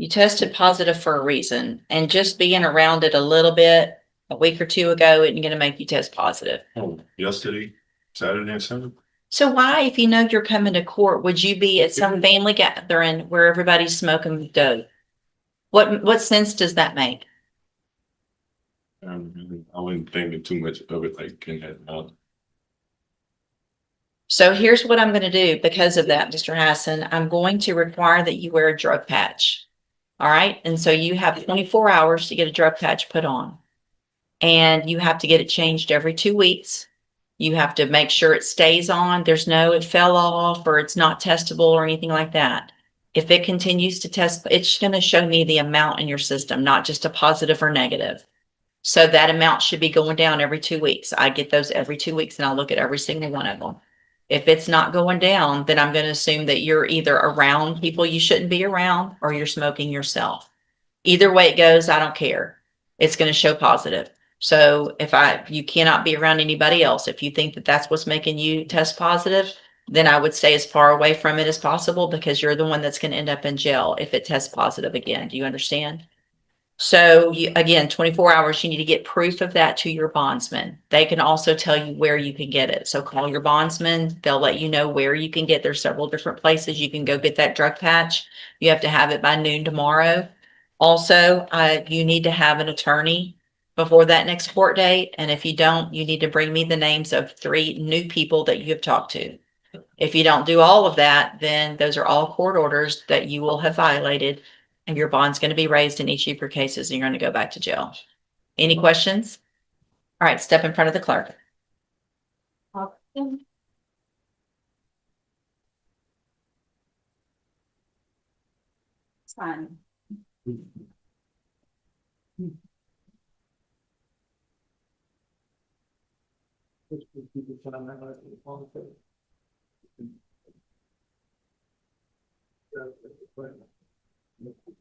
You tested positive for a reason, and just being around it a little bit a week or two ago isn't going to make you test positive. Oh, yesterday, Saturday and Sunday. So why, if you know you're coming to court, would you be at some family gathering where everybody's smoking dope? What sense does that make? I wasn't thinking too much of it like in that. So here's what I'm going to do because of that, Mr. Hassan. I'm going to require that you wear a drug patch. All right. And so you have 24 hours to get a drug patch put on. And you have to get it changed every 2 weeks. You have to make sure it stays on. There's no, it fell off or it's not testable or anything like that. If it continues to test, it's going to show me the amount in your system, not just a positive or negative. So that amount should be going down every 2 weeks. I get those every 2 weeks and I'll look at every single one of them. If it's not going down, then I'm going to assume that you're either around people you shouldn't be around or you're smoking yourself. Either way it goes, I don't care. It's going to show positive. So if you cannot be around anybody else, if you think that that's what's making you test positive, then I would stay as far away from it as possible because you're the one that's going to end up in jail if it tests positive again. Do you understand? So again, 24 hours, you need to get proof of that to your bondsman. They can also tell you where you can get it. So call your bondsman. They'll let you know where you can get. There's several different places you can go get that drug patch. You have to have it by noon tomorrow. Also, you need to have an attorney before that next court date. And if you don't, you need to bring me the names of 3 new people that you have talked to. If you don't do all of that, then those are all court orders that you will have violated. And your bond's going to be raised in each of your cases and you're going to go back to jail. Any questions? All right, step in front of the clerk. It's fine.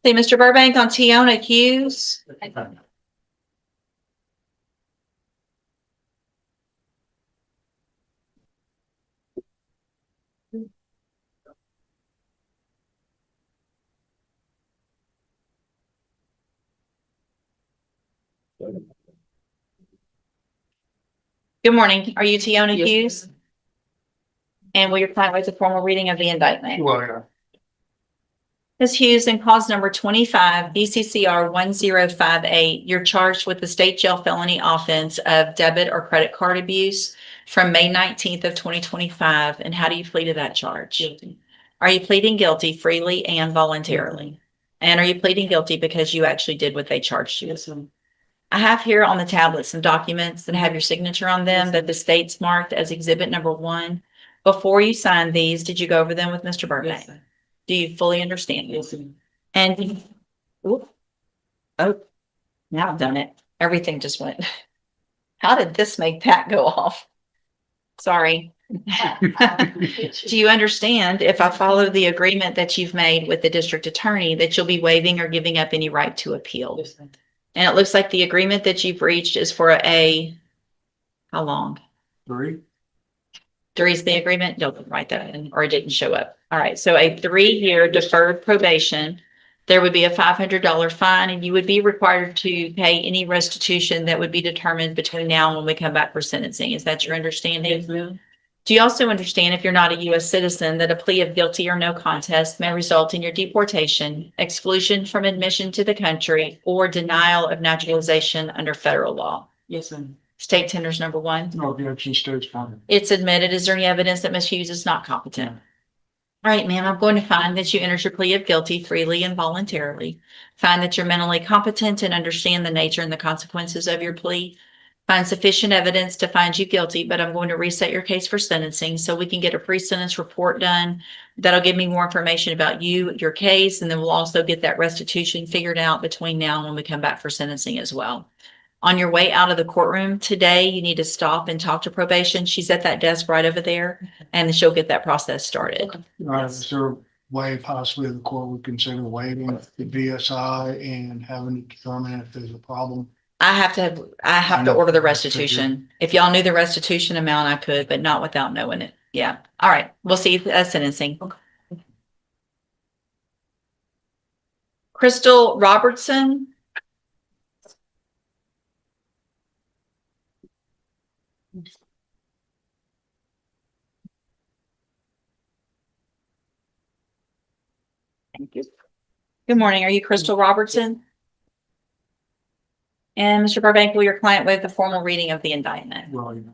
See Mr. Burbank on Tiona Hughes. Good morning. Are you Tiona Hughes? And will your client waive the formal reading of the indictment? Well, Ms. Hughes, in cause number 25, BCCR 1058, you're charged with the state jail felony offense of debit or credit card abuse from May 19th of 2025. And how do you plead to that charge? Guilty. Are you pleading guilty freely and voluntarily? And are you pleading guilty because you actually did what they charged you? Yes, ma'am. I have here on the tablet some documents that have your signature on them that the state's marked as exhibit number 1. Before you signed these, did you go over them with Mr. Burbank? Yes, sir. Do you fully understand Yes, this? ma'am. And, oh, now I've done it. Everything just went. How did this make that go off? Sorry. Do you understand if I follow the agreement that you've made with the district attorney that you'll be waiving or giving up any right to appeal? Yes, ma'am. And it looks like the agreement that you've reached is for how long? 3. 3 is the agreement? Don't write that in, or it didn't show up. All right. So a 3-year deferred probation, there would be a $500 fine and you would be required to pay any restitution that would be determined between now and when we come back for sentencing. Is that your understanding? Yes, ma'am. Do you also understand if you're not a U.S. citizen that a plea of guilty or no contest may result in your deportation, exclusion from admission to the country, or denial of naturalization under federal law? Yes, ma'am. State tenders number 1. No objection, state's fine. It's admitted. Is there any evidence that Ms. Hughes is not competent? All right, ma'am, I'm going to find that you entered your plea of guilty freely and voluntarily. Find that you're mentally competent and understand the nature and the consequences of your plea. Find sufficient evidence to find you guilty, but I'm going to reset your case for sentencing so we can get a pre-sentence report done. That'll give me more information about you, your case, and then we'll also get that restitution figured out between now and when we come back for sentencing as well. On your way out of the courtroom today, you need to stop and talk to probation. She's at that desk right over there, and she'll get that process started. Okay. Is there a way possibly the court would consider waiving the BSI and having to determine if there's a problem? I have to order the restitution. If y'all knew the restitution amount, I could, but not without knowing it. Yeah. All right. We'll see you at sentencing. Crystal Robertson. Thank you. Good morning. Are you Crystal Robertson? And Mr. Burbank, will your client waive the formal reading of the indictment? Well, you know,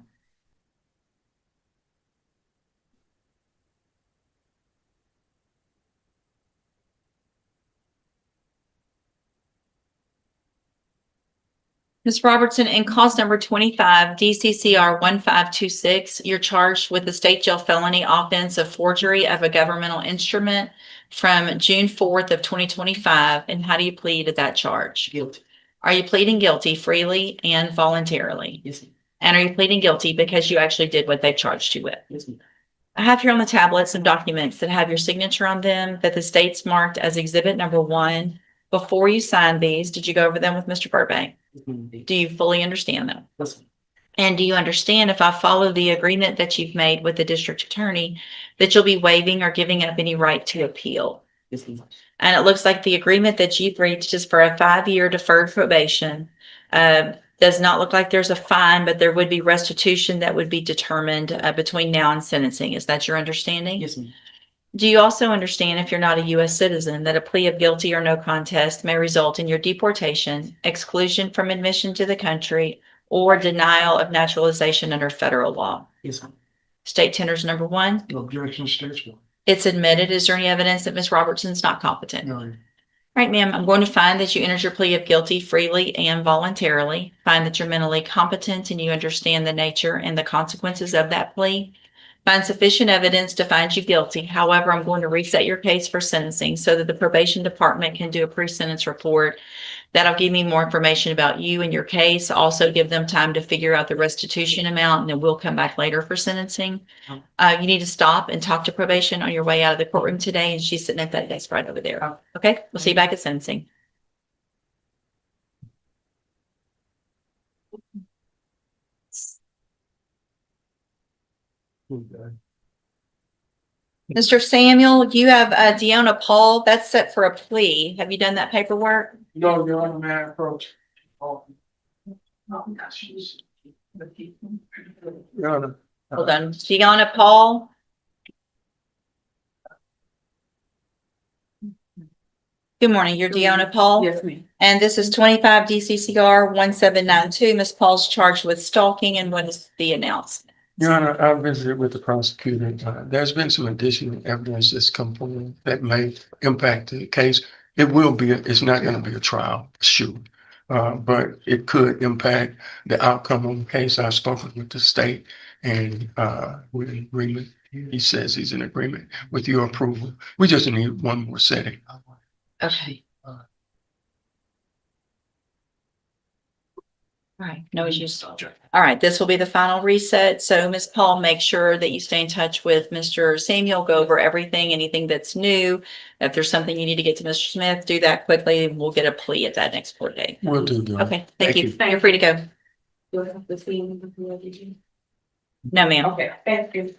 Ms. Robertson, in cause number 25, DCCR 1526, you're charged with the state jail felony offense of forgery of a governmental instrument from June 4th of 2025. And how do you plead to that charge? Guilty. Are you pleading guilty freely and voluntarily? Yes, ma'am. And are you pleading guilty because you actually did what they charged you with? Yes, ma'am. I have here on the tablet some documents that have your signature on them that the state's marked as exhibit number 1. Before you signed these, did you go over them with Mr. Burbank? Yes, ma'am. Do you fully understand them? Yes, ma'am. And do you understand if I follow the agreement that you've made with the district attorney that you'll be waiving or giving up any right to appeal? Yes, ma'am. And it looks like the agreement that you've reached is for a 5-year deferred probation. Does not look like there's a fine, but there would be restitution that would be determined between now and sentencing. Is that your understanding? Yes, ma'am. Do you also understand, if you're not a U.S. citizen, that a plea of guilty or no contest may result in your deportation, exclusion from admission to the country, or denial of naturalization under federal law? Yes, ma'am. State tenders number 1. no objection, states one. It's admitted. Is there any evidence that Ms. Robertson's not competent? No, Right, ma'am, I'm going to find that you entered your plea of guilty freely and voluntarily. Find that you're mentally competent and you understand the nature and the consequences of that plea. Find sufficient evidence to find you guilty. However, I'm going to reset your case for sentencing so that the probation department can do a pre-sentence report. That'll give me more information about you and your case. Also give them time to figure out the restitution amount, and then we'll come back later for sentencing. You need to stop and talk to probation on your way out of the courtroom today, and she's sitting at that desk right over there. Okay, we'll see you back at sentencing. Mr. Samuel, you have Deanna Paul. That's set for a plea. Have you done that paperwork? No, you're on the man approach. Your Honor, Hold on. Deanna Paul. Good morning. You're Deanna Paul? Yes, ma'am. And this is 25 DCCR 1792. Ms. Paul's charged with stalking, and what is the announcement? Your Honor, I visited with the prosecutor. There's been some additional evidence that's come forward that may impact the case. It will be, it's not going to be a trial, sure. But it could impact the outcome of the case. I've spoken with the state and we're in agreement. He says he's in agreement with your approval. We just need one more setting. Okay. All right, no issues. All right, this will be the final reset. So Ms. Paul, make sure that you stay in touch with Mr. Samuel, go over everything, anything that's new. If there's something you need to get to Mr. Smith, do that quickly, and we'll get a plea at that next court date. Will do, Your Honor. Okay, thank Thank you. You're free to go. Do I have to see anything from the DG? No, ma'am. Okay, thank you.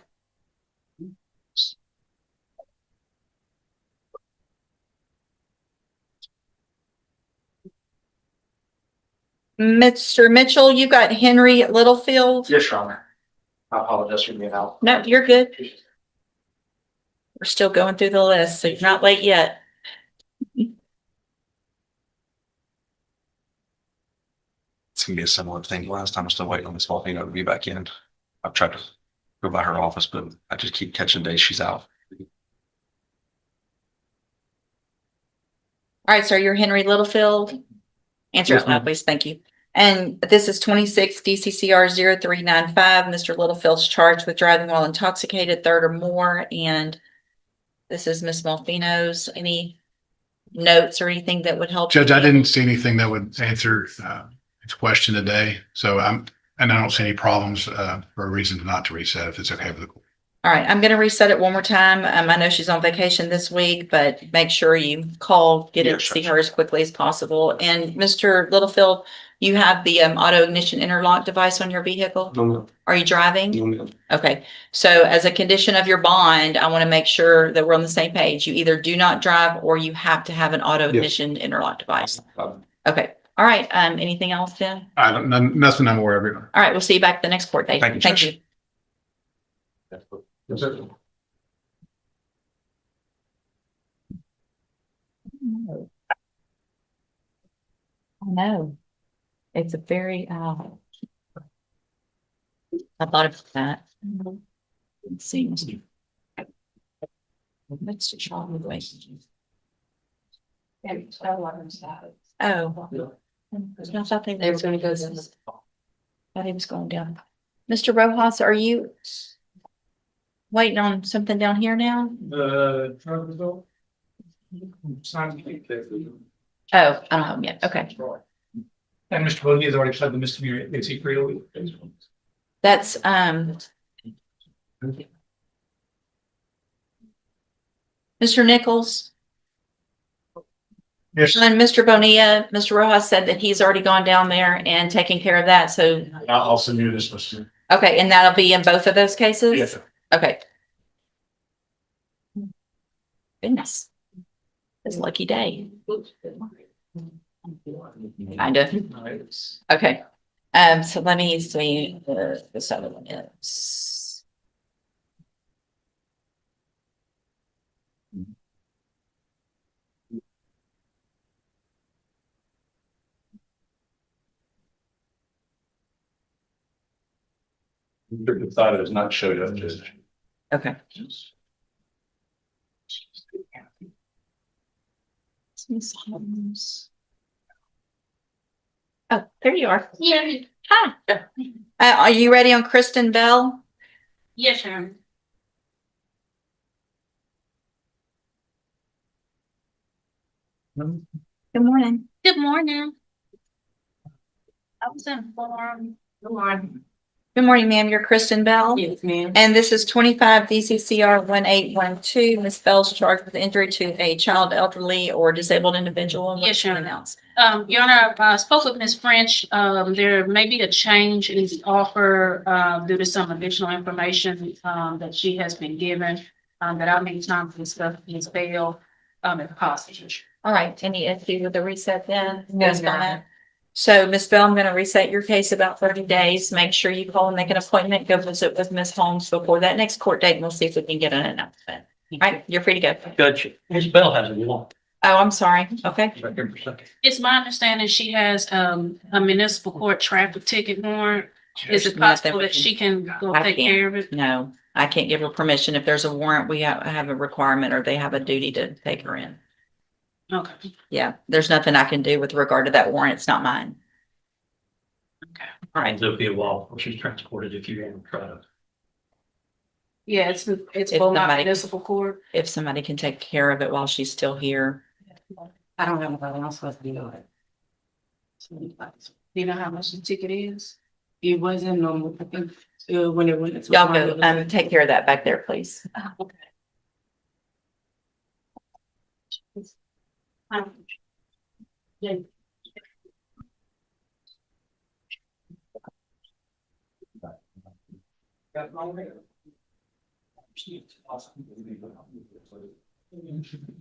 Mr. Mitchell, you got Henry Littlefield? Yes, Your Honor. I apologize for being out. No, you're good. We're still going through the list, so you're not late yet. It's gonna be a similar thing. Last time I'm still waiting on Miss Malvino to be back in. I've tried to go by her office, but I just keep catching days she's out. All right, sir, you're Henry Littlefield. Answer Yes, it now, ma'am. please. Thank you. And this is 26 DCCR 0395. Mr. Littlefield's charged with driving while intoxicated, third or more. And this is Miss Malfino's. Any notes or anything that would help? Judge, I didn't see anything that would answer its question today. So and I don't see any problems for a reason not to reset if it's okay with the court. All right, I'm gonna reset it one more time. I know she's on vacation this week, but make sure you call, get Yeah, in to sure, see her as quickly as possible. And Mr. Littlefield, you have the auto ignition interlock device on your vehicle? No, ma'am. Are you driving? No, ma'am. Okay, so as a condition of your bond, I want to make sure that we're on the same page. You either do not drive or you have to have an auto Yes. ignition interlock device. Uh, Okay, all right, anything else, Tim? I don't, nothing I'm aware of. Your Honor. All right, we'll see you back the next court date. Thank you, Thank Judge. you. I know. It's a very, I thought of that. Let's see. Let's try the way. Oh. I thought they were gonna go. Thought he was going down. Mr. Rojas, are you waiting on something down here now? Oh, I don't have them yet. Okay. And Mr. Bodie has already pled the misdemeanor, is he free? That's, Mr. Nichols Yes, and Mr. Bonilla, Mr. Rojas said that he's already gone down there and taken care of that. So, I'll send you this list. okay, and that'll be in both of those cases? Yes, sir. Okay. Goodness. It's a lucky day. Kind of. Okay. So let me see, this other one is. The thought has not showed up, Judge. Okay. Oh, there you are. Yeah. Hi. Are you ready on Kristen Bell? Yes, sir. Good morning. Good morning. I was informed. Good morning. Good morning, ma'am. You're Kristen Bell. Yes, ma'am. And this is 25 DCCR 1812. Ms. Bell's charged with injury to a child, elderly, or disabled individual. Yes, Your Honor. Announce. Your Honor, I spoke with Ms. French. There may be a change in the offer, due to some additional information, that she has been given, that I may time to discuss Ms. Bell, if possible. All right. Any issue with the reset then? No, Yes, Your on Honor. that. So, Ms. Bell, I'm going to reset your case about 30 days. Make sure you call and make an appointment. Go visit with Ms. Holmes before that next court date, and we'll see if we can get an announcement. All right, you're free to go. Judge, Ms. Bell has a warrant. Oh, I'm sorry. Okay. Right here for a second. It's my understanding she has, a municipal court traffic ticket warrant. Is it Nothing possible we that can- she can go I take can't. care of it? No, I can't give her permission. If there's a warrant, we have a requirement or they have a duty to take her in. Okay. Yeah, there's nothing I can do with regard to that warrant. It's not mine. Okay. All right. It'll be a while before she's transported if you want to try to. Yeah, it's If Beaumont somebody- Municipal Court. If somebody can take care of it while she's still here. I don't have nobody else supposed to be on it. Do you know how much the ticket is? It wasn't normal, I think, when it went. Y'all go, take care of that back there, please. Okay.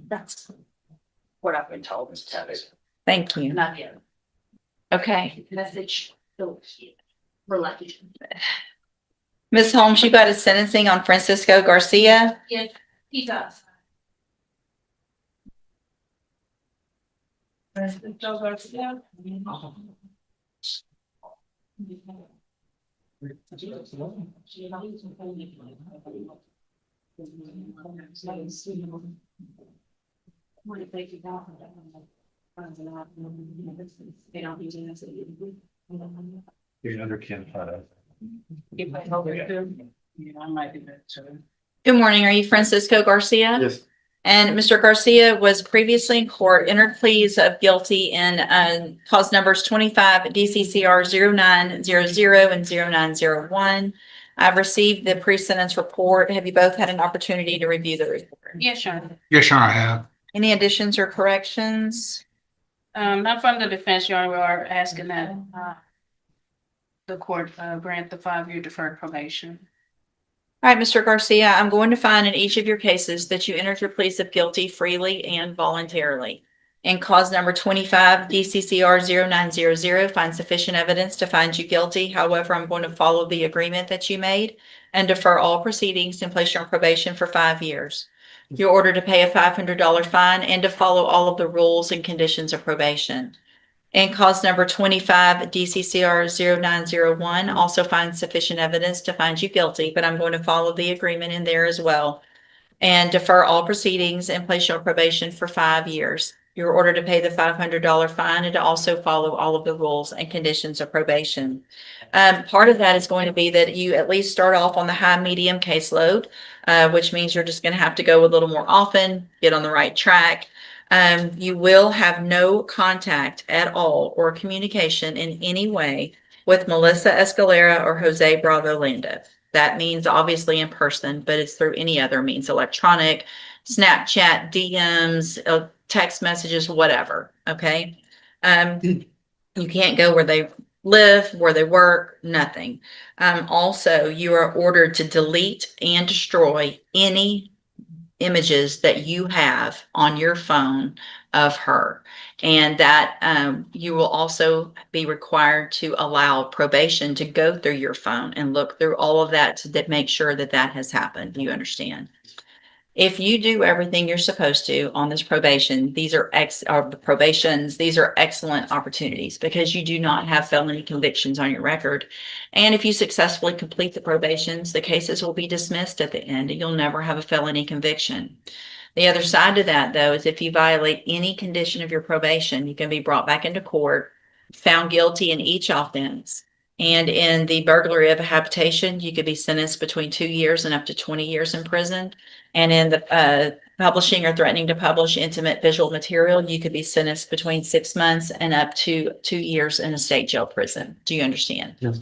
That's what I've been told, Ms. Tavis. Thank you. Not yet. Okay. Message. We're lucky. Ms. Holmes, you got a sentencing on Francisco Garcia. Yeah, he does. You're under Ken. I might be better too. Good morning. Are you Francisco Garcia? Yes. And Mr. Garcia was previously in court, entered pleas of guilty in cause numbers 25 DCCR 0900 and 0901. I've received the pre-sentence report. Have you both had an opportunity to review the report? Yes, Your Honor. Yes, Your Honor, I have. Any additions or corrections? Not from the defense, Your Honor, we are asking that, the court, grant the 5-year deferred probation. All right, Mr. Garcia, I'm going to find in each of your cases that you entered your pleas of guilty freely and voluntarily. In cause number 25, DCCR 0900, find sufficient evidence to find you guilty. However, I'm going to follow the agreement that you made and defer all proceedings and place you on probation for 5 years. You're ordered to pay a $500 fine and to follow all of the rules and conditions of probation. In cause number 25, DCCR 0901, also find sufficient evidence to find you guilty, but I'm going to follow the agreement in there as well and defer all proceedings and place you on probation for 5 years. You're ordered to pay the $500 fine and to also follow all of the rules and conditions of probation. Part of that is going to be that you at least start off on the high medium caseload, which means you're just going to have to go a little more often, get on the right track. You will have no contact at all or communication in any way with Melissa Escalera or Jose Bravo Lando. That means obviously in person, but it's through any other means, electronic, Snapchat, DMs, text messages, whatever. Okay. You can't go where they live, where they work, nothing. Also, you are ordered to delete and destroy any images that you have on your phone of her, and that you will also be required to allow probation to go through your phone and look through all of that to make sure that that has happened. You understand? If you do everything you're supposed to on this probation, these are probations. These are excellent opportunities because you do not have felony convictions on your record. And if you successfully complete the probations, the cases will be dismissed at the end and you'll never have a felony conviction. The other side to that, though, is if you violate any condition of your probation, you can be brought back into court, found guilty in each offense. And in the burglary of a habitation, you could be sentenced between 2 years and up to 20 years in prison. And in the publishing or threatening to publish intimate visual material, you could be sentenced between 6 months and up to 2 years in a state jail prison. Do you understand? Yes.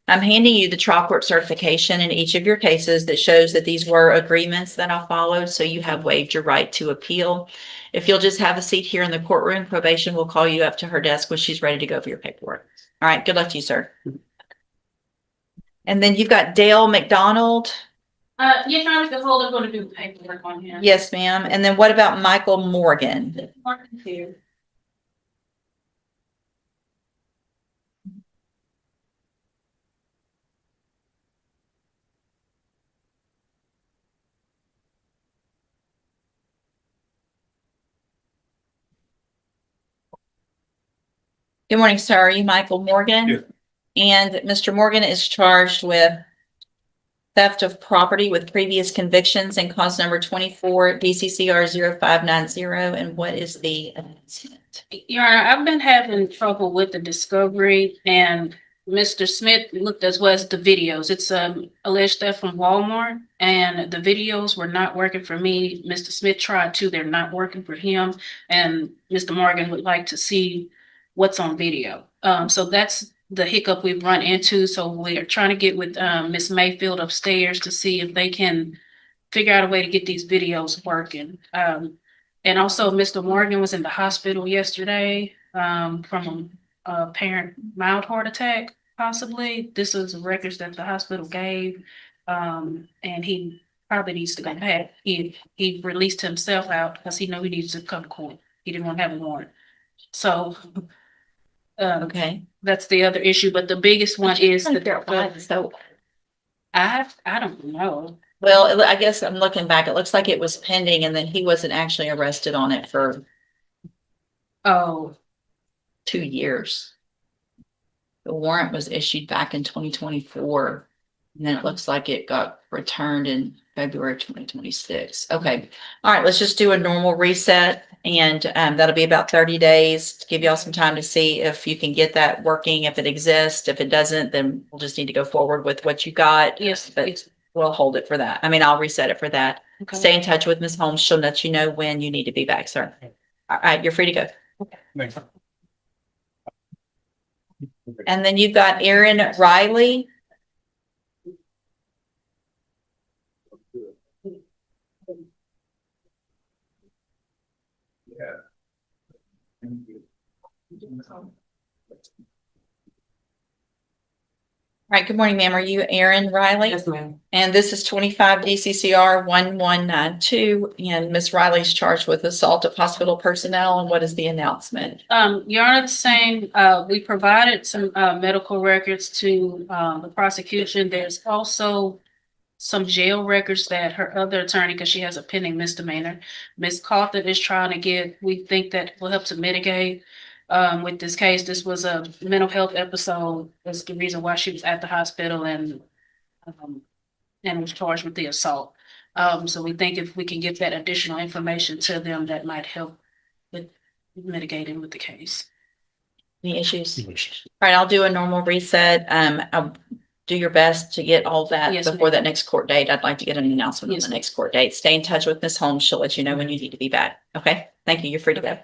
I'm handing you the trial court certification in each of your cases that shows that these were agreements that I followed, so you have waived your right to appeal. If you'll just have a seat here in the courtroom, probation will call you up to her desk when she's ready to go for your paperwork. All right, good luck to you, sir. And then you've got Dale McDonald. Yes, Your Honor, the hold, I'm going to do paperwork on him. Yes, ma'am. And then what about Michael Morgan? Morgan's here. Good morning, sir. Are you Michael Morgan? Yeah. And Mr. Morgan is charged with theft of property with previous convictions and cause number 24 DCCR 0590. And what is the intent? Your Honor, I've been having trouble with the discovery, and Mr. Smith looked as well as the videos. It's alleged theft from Walmart, and the videos were not working for me. Mr. Smith tried to, they're not working for him, and Mr. Morgan would like to see what's on video. So that's the hiccup we've run into. So we're trying to get with Miss Mayfield upstairs to see if they can figure out a way to get these videos working. And also Mr. Morgan was in the hospital yesterday from a apparent mild heart attack, possibly. This is records that the hospital gave. And he probably needs to go back. He released himself out because he knew he needs to come to court. He didn't want to have a warrant. So Okay. that's the other issue, but the biggest one is So, I don't know. well, I guess I'm looking back. It looks like it was pending and then he wasn't actually arrested on it for Oh, 2 years. The warrant was issued back in 2024. And then it looks like it got returned in February 2026. Okay. All right. Let's just do a normal reset. And that'll be about 30 days to give y'all some time to see if you can get that working, if it exists. If it doesn't, then we'll just need to go forward with what you got. yes, But yes. we'll hold it for that. I mean, I'll reset it for that. Okay. Stay in touch with Ms. Holmes. She'll let you know when you need to be back, sir. All right. You're free to go. Thanks. And then you've got Aaron Riley. All right, good morning, ma'am. Are you Erin Riley? Yes, ma'am. And this is 25 DCCR 1192, and Miss Riley's charged with assault of hospital personnel. And what is the announcement? Your Honor, the same, we provided some, medical records to, the prosecution. There's also some jail records that her other attorney, because she has a pending misdemeanor, Ms. Cawthon is trying to get. We think that will help to mitigate with this case. This was a mental health episode. That's the reason why she was at the hospital and was charged with the assault. So we think if we can get that additional information to them, that might help with mitigating with the case. Any issues? All right, I'll do a normal reset. I'll do your best to get all that Yes, before ma'am. that next court date. I'd like to get an announcement Yes, on the ma'am. next court date. Stay in touch with Ms. Holmes. She'll let you know when you need to be back. Okay, thank you. You're free to go.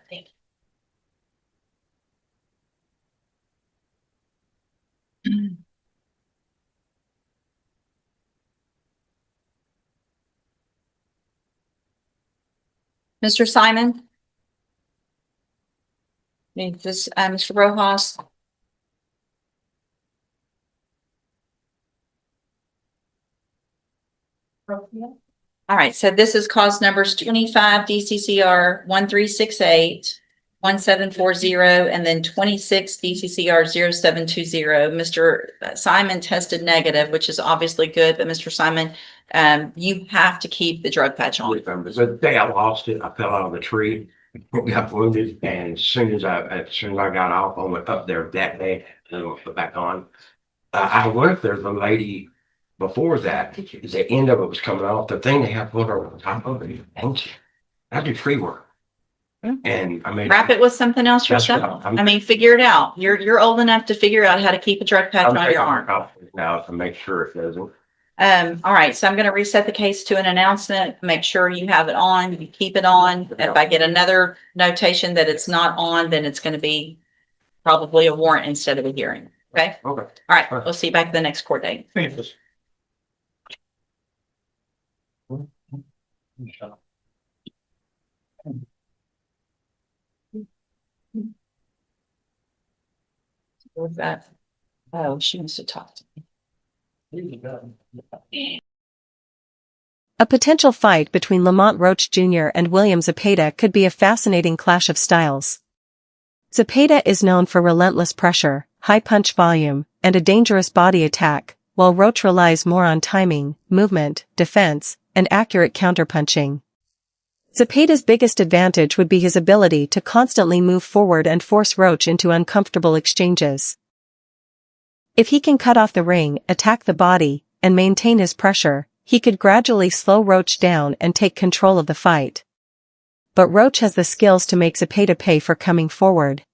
Mr. Simon? Is this, Mr. Rojas? All right, so this is cause numbers 25 DCCR 1368, 1740, and then 26 DCCR 0720. Mr. Simon tested negative, which is obviously good, but Mr. Simon, you have to keep the drug patch on. The day I lost it, I fell out of the tree, got wounded, and as soon as I got off, I went up there that day and put back on. I wonder if there's a lady before that, the end of it was coming off. The thing they have put over the top of it, ancient. I do tree work, and I mean, Wrap it with something else That's what yourself. I'm- I mean, figure it out. You're old enough to figure out how to keep a drug patch I'm on taking your my arm. confidence now to make sure it doesn't. All right, so I'm gonna reset the case to an announcement. Make sure you have it on, you keep it on. If I get another notation that it's not on, then it's gonna be probably a warrant instead of a hearing. Okay? Okay. All right, we'll see you back at the next court date. Thank you. What's that? Oh, she wants to talk to me. A potential fight between Lamont Roach Jr. and William Zepeda could be a fascinating clash of styles. Zepeda is known for relentless pressure, high punch volume, and a dangerous body attack, while Roach relies more on timing, movement, defense, and accurate counterpunching. Zepeda's biggest advantage would be his ability to constantly move forward and force Roach into uncomfortable exchanges. If he can cut off the ring, attack the body, and maintain his pressure, he could gradually slow Roach down and take control of the fight. But Roach has the skills to make Zepeda pay for coming forward.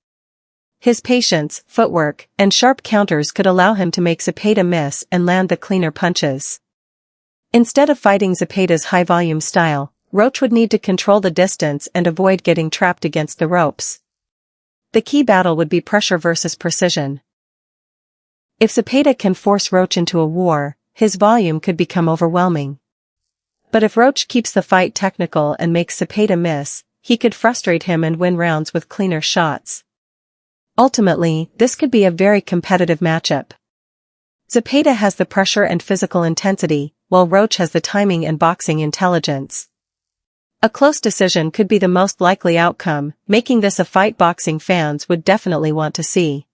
His patience, footwork, and sharp counters could allow him to make Zepeda miss and land the cleaner punches. Instead of fighting Zepeda's high-volume style, Roach would need to control the distance and avoid getting trapped against the ropes. The key battle would be pressure versus precision. If Zepeda can force Roach into a war, his volume could become overwhelming. But if Roach keeps the fight technical and makes Zepeda miss, he could frustrate him and win rounds with cleaner shots. Ultimately, this could be a very competitive matchup. Zepeda has the pressure and physical intensity, while Roach has the timing and boxing intelligence. A close decision could be the most likely outcome, making this a fight boxing fans would definitely want to see.